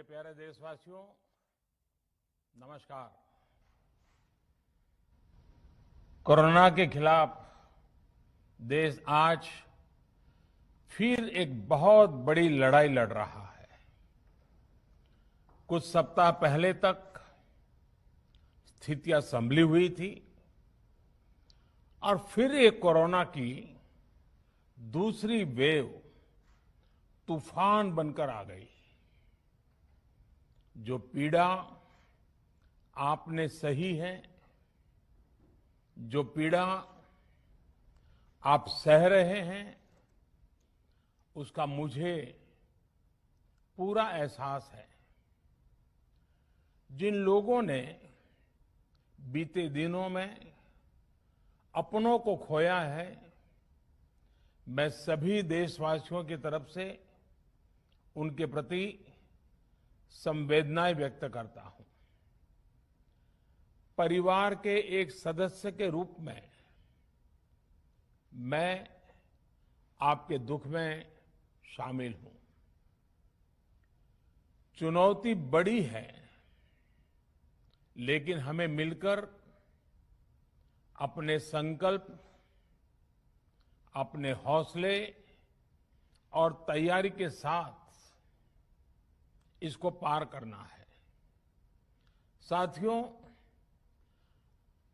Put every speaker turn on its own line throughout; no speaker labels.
मेरे प्यारे देशवासियों, नमस्कार। कोरोना के खिलाफ देश आज फिर एक बहुत बड़ी लड़ाई लड़ रहा है। कुछ सप्ताह पहले तक स्थितियां संभली हुई थी और फिर एक कोरोना की दूसरी वेव तूफान बनकर आ गई। जो पीड़ा आपने सही है, जो पीड़ा आप सह रहे हैं, उसका मुझे पूरा एहसास है। जिन लोगों ने बीते दिनों में अपनों को खोया है, मैं सभी देशवासियों की तरफ से उनके प्रति संवेदनाएं व्यक्त करता हूं। परिवार के एक सदस्य के रूप में मैं आपके दुख में शामिल हूं। चुनौती बड़ी है, लेकिन हमें मिलकर अपने संकल्प, अपने हौसले और तैयारी के साथ इसको पार करना है। साथियों,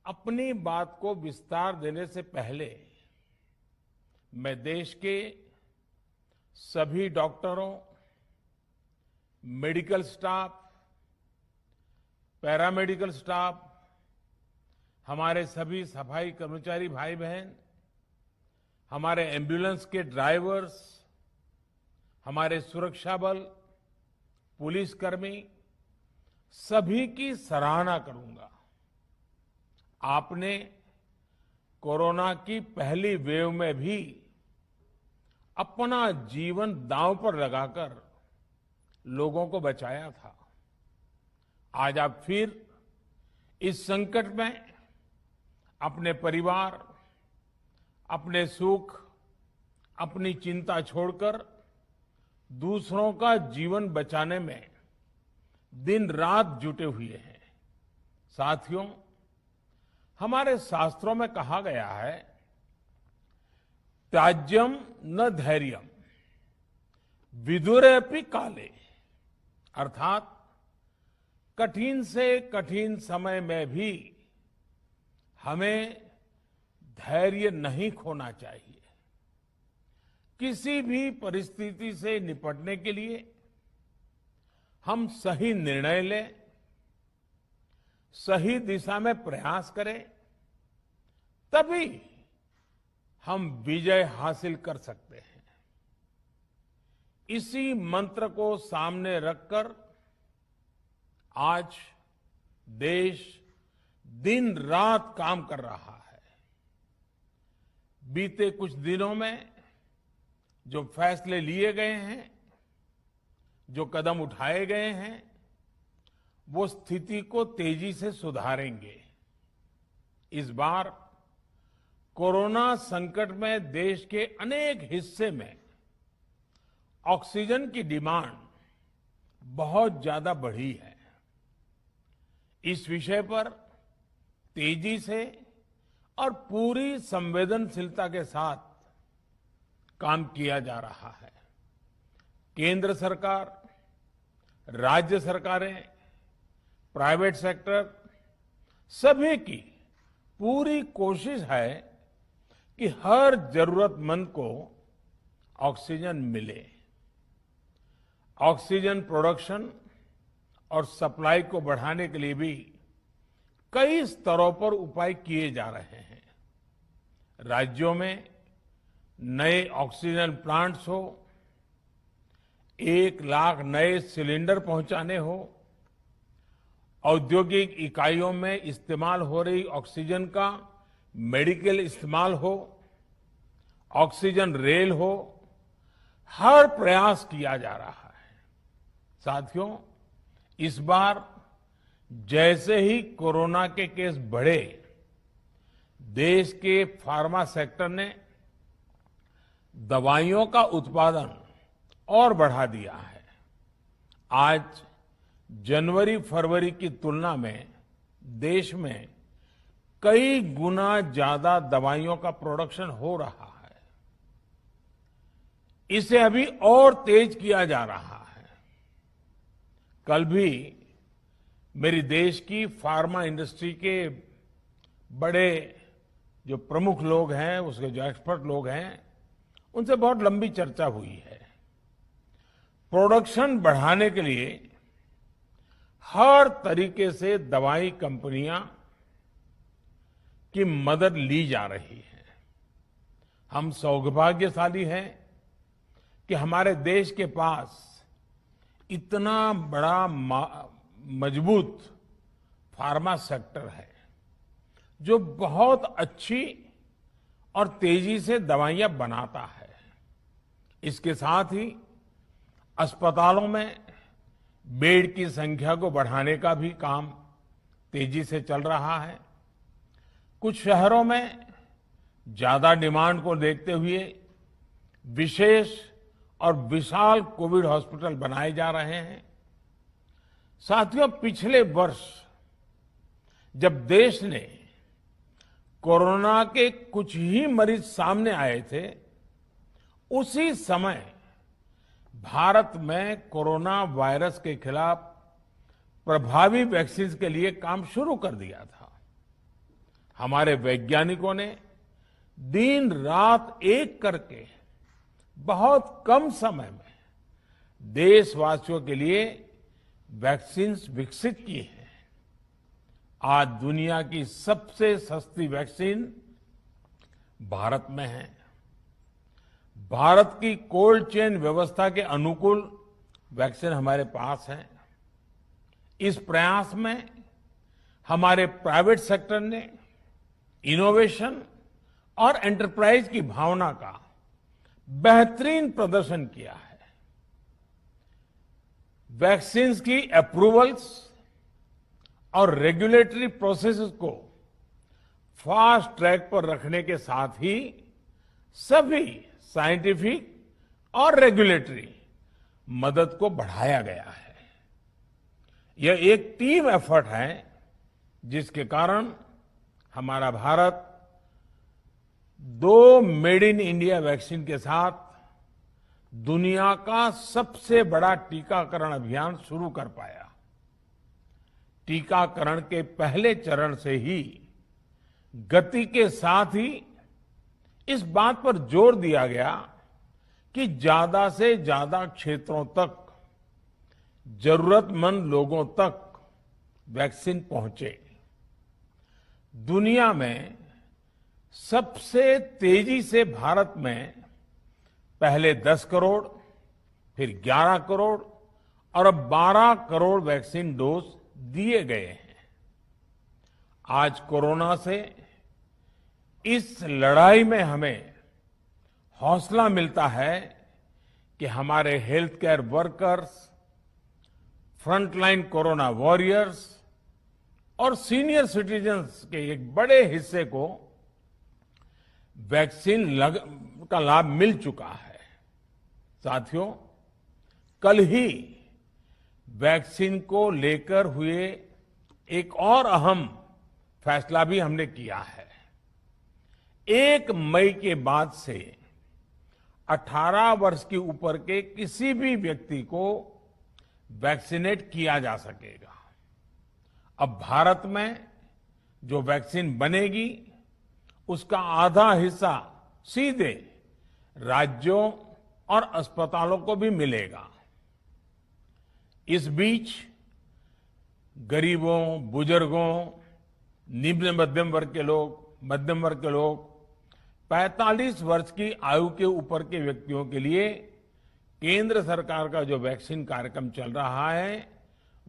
अपनी बात को विस्तार देने से पहले मैं देश के सभी डॉक्टरों, मेडिकल स्टाफ, पैरामेडिकल स्टाफ, हमारे सभी सफाई कर्मचारी भाई बहन, हमारे एम्बुलेंस के ड्राइवर्स, हमारे सुरक्षा बल, पुलिसकर्मी, सभी की सराहना करूंगा। आपने कोरोना की पहली वेव में भी अपना जीवन दांव पर लगाकर लोगों को बचाया था। आज आप फिर इस संकट में अपने परिवार, अपने सुख, अपनी चिंता छोड़कर दूसरों का जीवन बचाने में दिन रात जुटे हुए हैं। साथियों, हमारे शास्त्रों में कहा गया है, त्याज्यम न धैर्यम विदुरेऽपि काले, अर्थात कठिन से कठिन समय में भी हमें धैर्य नहीं खोना चाहिए। किसी भी परिस्थिति से निपटने के लिए हम सही निर्णय लें, सही दिशा में प्रयास करें, तभी हम विजय हासिल कर सकते हैं। इसी मंत्र को सामने रखकर आज देश दिन रात काम कर रहा है। बीते कुछ दिनों में जो फैसले लिए गए हैं, जो कदम उठाए गए हैं, वो स्थिति को तेजी से सुधारेंगे। इस बार कोरोना संकट में देश के अनेक हिस्से में ऑक्सीजन की डिमांड बहुत ज्यादा बढ़ी है। इस विषय पर तेजी से और पूरी संवेदनशीलता के साथ काम किया जा रहा है। केंद्र सरकार, राज्य सरकारें, प्राइवेट सेक्टर, सभी की पूरी कोशिश है कि हर जरूरतमंद को ऑक्सीजन मिले। ऑक्सीजन प्रोडक्शन और सप्लाई को बढ़ाने के लिए भी कई स्तरों पर उपाय किए जा रहे हैं। राज्यों में नए ऑक्सीजन प्लांट्स हो, 1 लाख नए सिलेंडर पहुंचाने हो, औद्योगिक इकाइयों में इस्तेमाल हो रही ऑक्सीजन का मेडिकल इस्तेमाल हो, ऑक्सीजन रेल हो, हर प्रयास किया जा रहा है। साथियों, इस बार जैसे ही कोरोना के केस बढ़े, देश के फार्मा सेक्टर ने दवाइयों का उत्पादन और बढ़ा दिया है। आज जनवरी फरवरी की तुलना में देश में कई गुना ज्यादा दवाइयों का प्रोडक्शन हो रहा है। इसे अभी और तेज किया जा रहा है। कल भी मेरी देश की फार्मा इंडस्ट्री के बड़े जो प्रमुख लोग हैं, उसके जो एक्सपर्ट लोग हैं, उनसे बहुत लंबी चर्चा हुई है। प्रोडक्शन बढ़ाने के लिए हर तरीके से दवाई कंपनियां की मदद ली जा रही है। हम सौभाग्यशाली हैं कि हमारे देश के पास इतना बड़ा मजबूत फार्मा सेक्टर है जो बहुत अच्छी और तेजी से दवाइयां बनाता है। इसके साथ ही अस्पतालों में बेड की संख्या को बढ़ाने का भी काम तेजी से चल रहा है। कुछ शहरों में ज्यादा डिमांड को देखते हुए विशेष और विशाल कोविड हॉस्पिटल बनाए जा रहे हैं। साथियों, पिछले वर्ष जब देश ने कोरोना के कुछ ही मरीज सामने आए थे, उसी समय भारत में कोरोना वायरस के खिलाफ प्रभावी वैक्सीन के लिए काम शुरू कर दिया था। हमारे वैज्ञानिकों ने दिन रात एक करके बहुत कम समय में देशवासियों के लिए वैक्सीन विकसित की है। आज दुनिया की सबसे सस्ती वैक्सीन भारत में है। भारत की कोल्ड चेन व्यवस्था के अनुकूल वैक्सीन हमारे पास है। इस प्रयास में हमारे प्राइवेट सेक्टर ने इनोवेशन और एंटरप्राइज की भावना का बेहतरीन प्रदर्शन किया है। वैक्सीन्स की अप्रूवल्स और रेगुलेटरी प्रोसेसेस को फास्ट ट्रैक पर रखने के साथ ही सभी साइंटिफिक और रेगुलेटरी मदद को बढ़ाया गया है। यह एक टीम एफर्ट है जिसके कारण हमारा Bharat 2 made in India vaccine के साथ दुनिया का सबसे बड़ा टीकाकरण अभियान शुरू कर पाया। टीकाकरण के पहले चरण से ही गति के साथ ही इस बात पर जोर दिया गया कि ज्यादा से ज्यादा क्षेत्रों तक, जरूरतमंद लोगों तक वैक्सीन पहुंचे। दुनिया में सबसे तेजी से भारत में पहले 10 करोड़, फिर 11 करोड़ और अब 12 करोड़ वैक्सीन डोज दिए गए हैं। आज कोरोना से इस लड़ाई में हमें हौसला मिलता है कि हमारे health care workers, frontline corona warriors और सीनियर सिटीजन्स के एक बड़े हिस्से को वैक्सीन का लाभ मिल चुका है। साथियों, कल ही वैक्सीन को लेकर हुए एक और अहम फैसला भी हमने किया है। 1 मई के बाद से 18 वर्ष के ऊपर के किसी भी व्यक्ति को वैक्सीनेट किया जा सकेगा। अब भारत में जो वैक्सीन बनेगी उसका आधा हिस्सा सीधे राज्यों और अस्पतालों को भी मिलेगा। इस बीच गरीबों, बुजुर्गों, निम्न मध्यम वर्ग के लोग, 45 वर्ष की आयु के ऊपर के व्यक्तियों के लिए केंद्र सरकार का जो वैक्सीन कार्यक्रम चल रहा है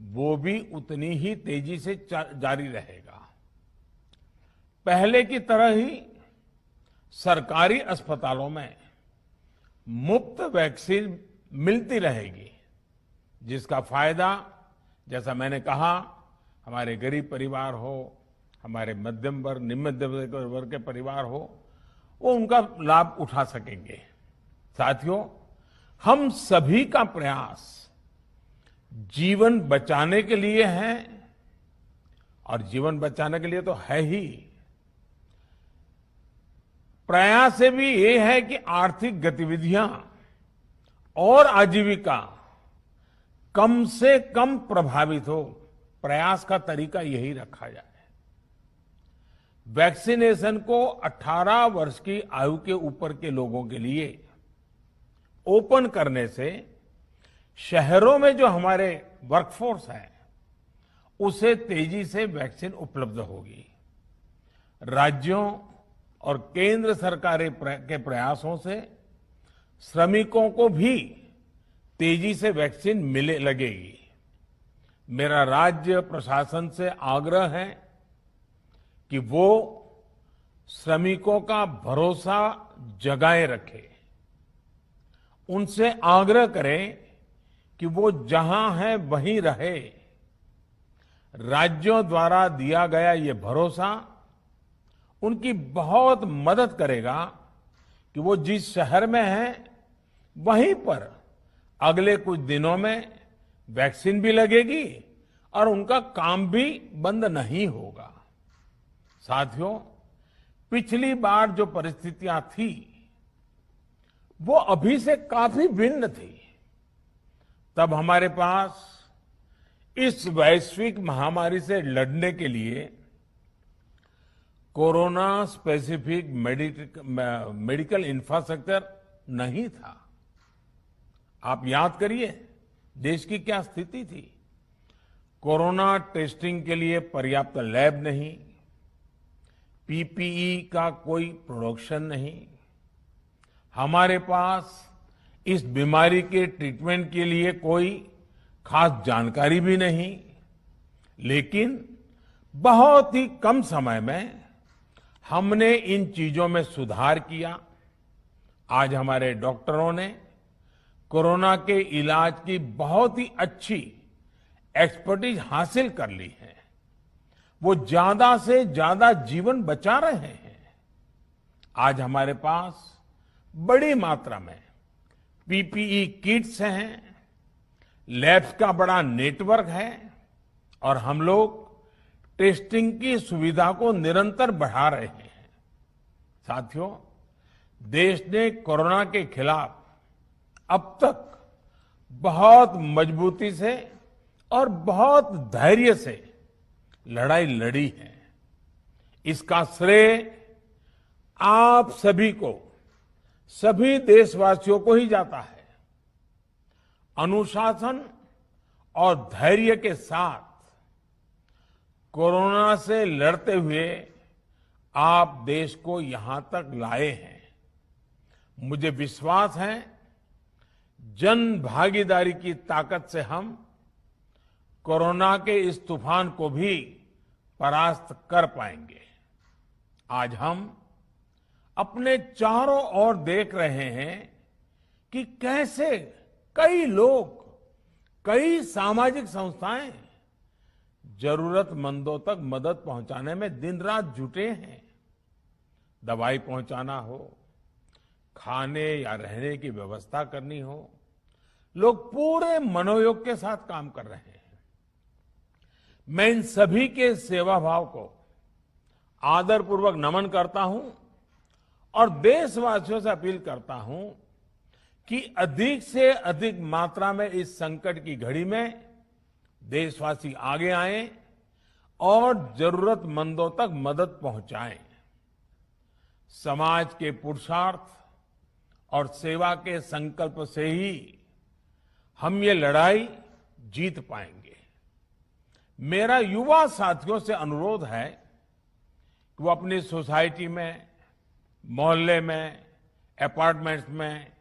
वो भी उतनी ही तेजी से जारी रहेगा। पहले की तरह ही सरकारी अस्पतालों में मुफ्त वैक्सीन मिलती रहेगी, जिसका फायदा, जैसा मैंने कहा, हमारे गरीब परिवार हो, हमारे मध्यम वर्ग, निम्न मध्यम वर्ग के परिवार हो, वो उनका लाभ उठा सकेंगे। साथियों, हम सभी का प्रयास जीवन बचाने के लिए है, और जीवन बचाने के लिए तो है ही, प्रयास से भी ये है कि आर्थिक गतिविधियां और आजीविका कम से कम प्रभावित हो। प्रयास का तरीका यही रखा जाए। वैक्सीनेशन को 18 वर्ष की आयु के ऊपर के लोगों के लिए ओपन करने से शहरों में जो हमारे वर्कफोर्स है उसे तेजी से वैक्सीन उपलब्ध होगी। राज्यों और केंद्र सरकार के प्रयासों से श्रमिकों को भी तेजी से वैक्सीन मिले लगेगी। मेरा राज्य प्रशासन से आग्रह है कि वो श्रमिकों का भरोसा जगाए रखे। उनसे आग्रह करें कि वो जहां है वहीं रहे। राज्यों द्वारा दिया गया ये भरोसा उनकी बहुत मदद करेगा कि वो जिस शहर में हैं वहीं पर अगले कुछ दिनों में वैक्सीन भी लगेगी और उनका काम भी बंद नहीं होगा। साथियों, पिछली बार जो परिस्थितियां थी वो अभी से काफी भिन्न थी। तब हमारे पास इस वैश्विक महामारी से लड़ने के लिए कोरोना स्पेसिफिक मेडिकल इंफ्रास्ट्रक्चर नहीं था। आप याद करिए देश की क्या स्थिति थी। कोरोना टेस्टिंग के लिए पर्याप्त लैब नहीं, पीपीई का कोई प्रोडक्शन नहीं, हमारे पास इस बीमारी के ट्रीटमेंट के लिए कोई खास जानकारी भी नहीं। लेकिन बहुत ही कम समय में हमने इन चीजों में सुधार किया। आज हमारे डॉक्टरों ने कोरोना के इलाज की बहुत ही अच्छी एक्सपर्टीज हासिल कर ली है। वो ज्यादा से ज्यादा जीवन बचा रहे हैं। आज हमारे पास बड़ी मात्रा में पीपीई किट्स हैं, लैब्स का बड़ा नेटवर्क है और हम लोग टेस्टिंग की सुविधा को निरंतर बढ़ा रहे हैं। साथियों, देश ने कोरोना के खिलाफ अब तक बहुत मजबूती से और बहुत धैर्य से लड़ाई लड़ी है। इसका श्रेय आप सभी को, सभी देशवासियों को ही जाता है। अनुशासन और धैर्य के साथ कोरोना से लड़ते हुए आप देश को यहां तक लाए हैं। मुझे विश्वास है जन भागीदारी की ताकत से हम कोरोना के इस तूफान को भी परास्त कर पाएंगे। आज हम अपने चारों ओर देख रहे हैं कि कैसे कई लोग, कई सामाजिक संस्थाएं जरूरतमंदों तक मदद पहुंचाने में दिन रात जुटे हैं। दवाई पहुंचाना हो, खाने या रहने की व्यवस्था करनी हो, लोग पूरे मनोयोग के साथ काम कर रहे हैं। मैं इन सभी के सेवा भाव को आदरपूर्वक नमन करता हूं और देशवासियों से अपील करता हूं कि अधिक से अधिक मात्रा में इस संकट की घड़ी में देशवासी आगे आएं और जरूरतमंदों तक मदद पहुंचाएं। समाज के पुरुषार्थ और सेवा के संकल्प से ही हम ये लड़ाई जीत पाएंगे। मेरा युवा साथियों से अनुरोध है कि वो अपनी सोसाइटी में, मोहल्ले में, अपार्टमेंट्स में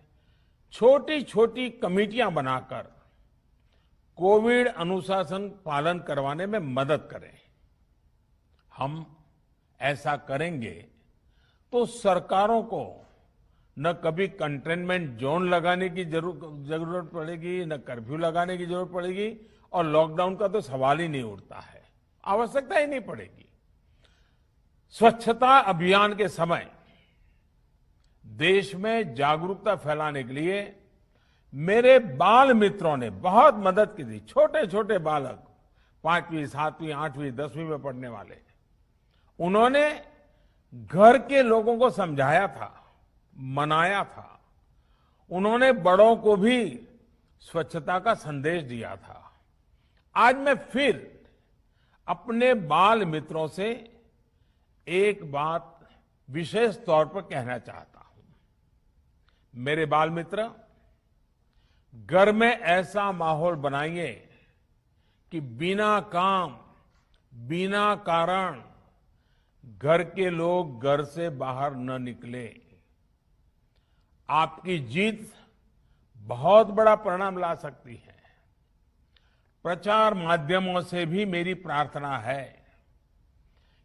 छोटी छोटी कमेटियां बनाकर कोविड अनुशासन पालन करवाने में मदद करें। हम ऐसा करेंगे तो सरकारों को न कभी कंटेनमेंट जोन लगाने की जरूरत पड़ेगी, न कर्फ्यू लगाने की जरूरत पड़ेगी और लॉकडाउन का तो सवाल ही नहीं उठता है, आवश्यकता ही नहीं पड़ेगी। स्वच्छता अभियान के समय देश में जागरूकता फैलाने के लिए मेरे बाल मित्रों ने बहुत मदद की थी। छोटे छोटे बालक, 5वीं, 7वीं, 8वीं, 10वीं में पढ़ने वाले, उन्होंने घर के लोगों को समझाया था, मनाया था। उन्होंने बड़ों को भी स्वच्छता का संदेश दिया था। आज मैं फिर अपने बाल मित्रों से एक बात विशेष तौर पर कहना चाहता हूं। मेरे बाल मित्र, घर में ऐसा माहौल बनाइए कि बिना काम, बिना कारण घर के लोग घर से बाहर न निकले। आपकी जीत बहुत बड़ा परिणाम ला सकती है। प्रचार माध्यमों से भी मेरी प्रार्थना है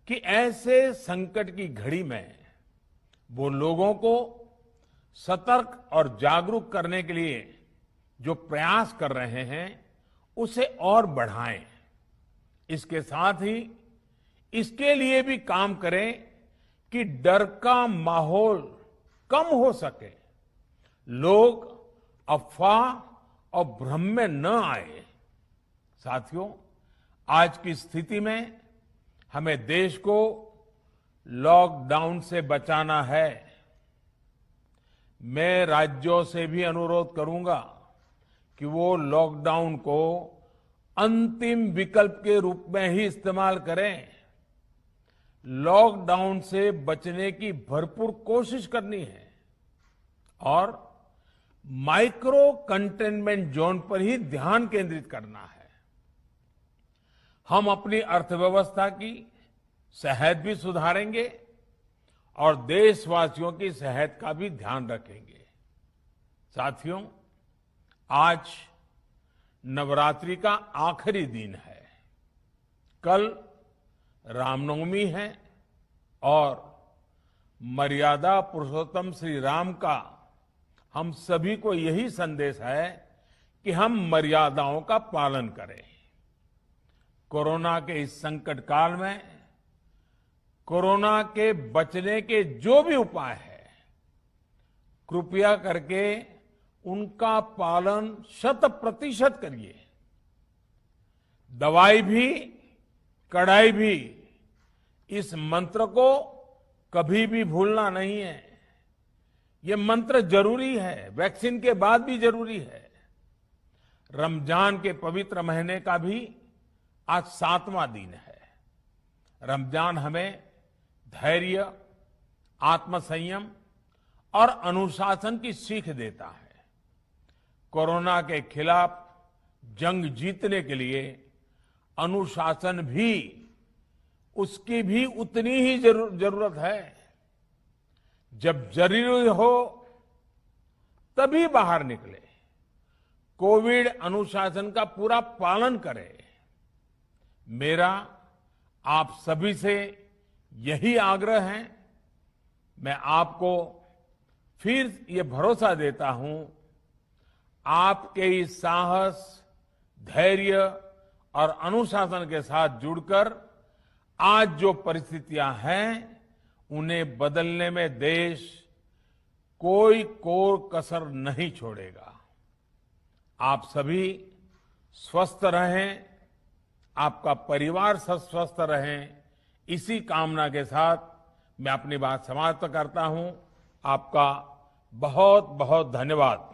कि ऐसे संकट की घड़ी में वो लोगों को सतर्क और जागरूक करने के लिए जो प्रयास कर रहे हैं उसे और बढ़ाएं। इसके साथ ही इसके लिए भी काम करें कि डर का माहौल कम हो सके, लोग अफवाह और भ्रम में न आए। साथियों, आज की स्थिति में हमें देश को लॉकडाउन से बचाना है। मैं राज्यों से भी अनुरोध करूंगा कि वो लॉकडाउन को अंतिम विकल्प के रूप में ही इस्तेमाल करें। लॉकडाउन से बचने की भरपूर कोशिश करनी है और माइक्रो कंटेनमेंट जोन पर ही ध्यान केंद्रित करना है। हम अपनी अर्थव्यवस्था की सेहत भी सुधारेंगे और देशवासियों की सेहत का भी ध्यान रखेंगे। साथियों, आज नवरात्रि का आखिरी दिन है। कल रामनवमी है और मर्यादा पुरुषोत्तम श्री राम का हम सभी को यही संदेश है कि हम मर्यादाओं का पालन करें। कोरोना के इस संकट काल में कोरोना के बचने के जो भी उपाय है, कृपया करके उनका पालन 100% करिए। दवाई भी, कड़ाई भी, इस मंत्र को कभी भी भूलना नहीं है। ये मंत्र जरूरी है, वैक्सीन के बाद भी जरूरी है। रमजान के पवित्र महीने का भी आज 7वां दिन है। रमजान हमें धैर्य, आत्मसंयम और अनुशासन की सीख देता है। कोरोना के खिलाफ जंग जीतने के लिए अनुशासन भी, उसकी भी उतनी ही जरूरत है। जब जरूरी हो तभी बाहर निकले। कोविड अनुशासन का पूरा पालन करें। मेरा आप सभी से यही आग्रह है। मैं आपको फिर ये भरोसा देता हूं, आपके इस साहस, धैर्य और अनुशासन के साथ जुड़कर आज जो परिस्थितियां हैं उन्हें बदलने में देश कोई कोर कसर नहीं छोड़ेगा। आप सभी स्वस्थ रहें, आपका परिवार स्वस्थ रहे, इसी कामना के साथ मैं अपनी बात समाप्त करता हूं। आपका बहुत बहुत धन्यवाद।